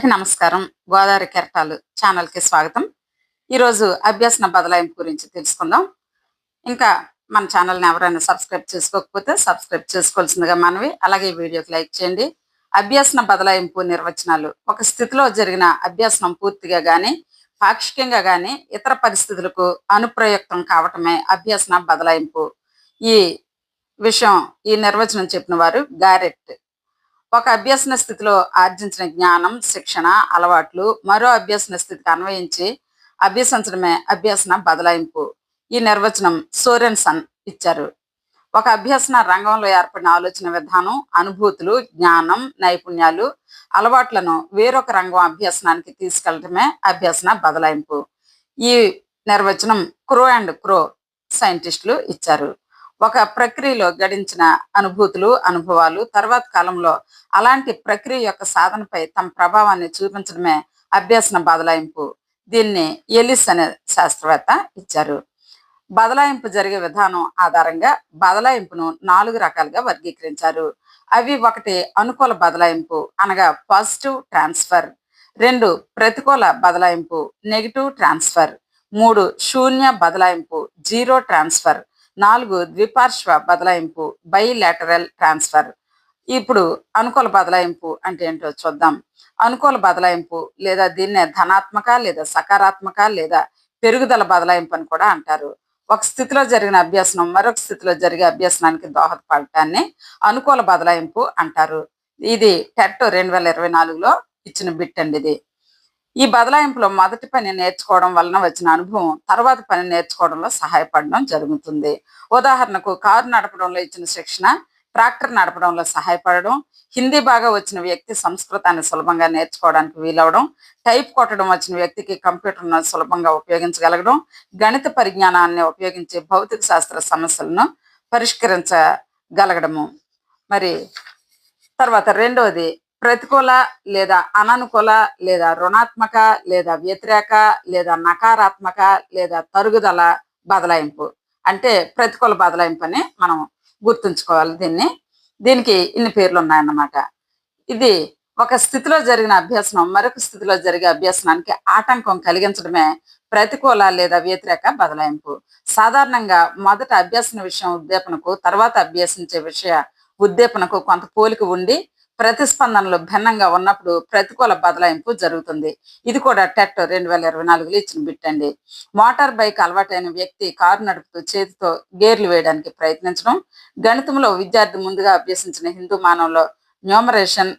అందరికీ నమస్కారం. గోదావరి కెరటాలు ఛానల్‌కి స్వాగతం. ఈరోజు అభ్యసన బదలాయింపు గురించి తెలుసుకుందాం. ఇంకా మన ఛానల్‌ని ఎవరైనా సబ్స్క్రైబ్ చేసుకోకపోతే సబ్స్క్రైబ్ చేసుకోవాల్సిందిగా మనవి. అలాగే ఈ వీడియోకి లైక్ చేయండి. అభ్యసన బదలాయింపు నిర్వచనాలు. ఒక స్థితిలో జరిగిన అభ్యసనం పూర్తిగా గాని, పాక్షికంగా గాని ఇతర పరిస్థితులకు అనుప్రయుక్తం కావటమే అభ్యసన బదలాయింపు. ఈ ఈ నిర్వచనం చెప్పిన వారు గారెట్. ఒక అభ్యసన స్థితిలో ఆర్జించిన జ్ఞానం, శిక్షణ, అలవాట్లు మరో అభ్యసన స్థితికి అన్వయించి అభ్యసించడమే అభ్యసన బదలాయింపు. ఈ నిర్వచనం సోరెన్సన్ ఇచ్చారు. ఒక అభ్యసన రంగంలో ఏర్పడిన ఆలోచన విధానం, అనుభూతులు, జ్ఞానం, నైపుణ్యాలు, అలవాట్లను వేరొక రంగం అభ్యసనానికి తీసుకెళ్లటమే అభ్యసన బదలాయింపు. ఈ నిర్వచనం క్రో సైంటిస్టులు ఇచ్చారు. ఒక ప్రక్రియలో గడించిన అనుభూతులు, అనుభవాలు తర్వాత కాలంలో అలాంటి ప్రక్రియ యొక్క సాధనపై తమ ప్రభావాన్ని చూపించడమే అభ్యసన బదలాయింపు. దీన్ని ఎలిస్ అనే శాస్త్రవేత్త ఇచ్చారు. బదలాయింపు జరిగే విధానం ఆధారంగా బదలాయింపును 4 రకాలుగా వర్గీకరించారు. అవి: 1 అనుకూల బదలాయింపు అనగా పాజిటివ్ ట్రాన్స్ఫర్, 2 ప్రతికూల బదలాయింపు నెగిటివ్ ట్రాన్స్ఫర్, 3 శూన్య బదలాయింపు జీరో ట్రాన్స్ఫర్, 4 ద్విపార్శ్వ బదలాయింపు బైలాటరల్ ట్రాన్స్ఫర్. ఇప్పుడు అనుకూల బదలాయింపు అంటే ఏంటో చూద్దాం. అనుకూల బదలాయింపు లేదా దీన్నే ధనాత్మక లేదా సకారాత్మక లేదా పెరుగుదల బదలాయింపు అని కూడా అంటారు. ఒక స్థితిలో జరిగిన అభ్యసనం మరొక స్థితిలో జరిగే అభ్యసనానికి దోహదపడటాన్ని అనుకూల బదలాయింపు అంటారు. ఇది టెట్ 2024లో ఇచ్చిన బిట్ అండి ఇది. ఈ బదలాయింపులో మొదటి పని నేర్చుకోవడం వలన వచ్చిన అనుభవం తర్వాత పని నేర్చుకోవడంలో సహాయపడడం జరుగుతుంది. ఉదాహరణకు కారు నడపడంలో ఇచ్చిన శిక్షణ ట్రాక్టర్ నడపడంలో సహాయపడడం, హిందీ బాగా వచ్చిన వ్యక్తి సంస్కృతాన్ని సులభంగా నేర్చుకోవడానికి వీలవడం, టైప్ కొట్టడం వచ్చిన వ్యక్తికి కంప్యూటర్ను సులభంగా ఉపయోగించగలగడం, గణిత పరిజ్ఞానాన్ని ఉపయోగించి భౌతిక శాస్త్ర సమస్యలను పరిష్కరించగలగడము. మరి తర్వాత రెండవది ప్రతికూల లేదా అననుకూల లేదా రుణాత్మక లేదా వ్యతిరేక లేదా నకారాత్మక లేదా తరుగుదల బదలాయింపు. అంటే ప్రతికూల బదలాయింపు అని మనం గుర్తుంచుకోవాలి. దీనికి ఇన్ని పేర్లు ఉన్నాయన్నమాట. ఇది ఒక స్థితిలో జరిగిన అభ్యసనం మరొక స్థితిలో జరిగే అభ్యసనానికి ఆటంకం కలిగించడమే ప్రతికూల లేదా వ్యతిరేక బదలాయింపు. సాధారణంగా మొదట అభ్యసన విషయం ఉద్దీపనకు తర్వాత అభ్యసించే విషయ ఉద్దీపనకు కొంత పోలిక ఉండి ప్రతిస్పందనలు భిన్నంగా ఉన్నప్పుడు ప్రతికూల బదలాయింపు జరుగుతుంది. ఇది కూడా టెట్ 2024లో ఇచ్చిన బిట్ అండి. మోటార్ బైక్ అలవాటైన వ్యక్తి కారు నడుపుతూ చేతితో గేర్లు వేయడానికి ప్రయత్నించడం, గణితంలో విద్యార్థి ముందుగా అభ్యసించిన హిందూ మానవంలో న్యూమరేషన్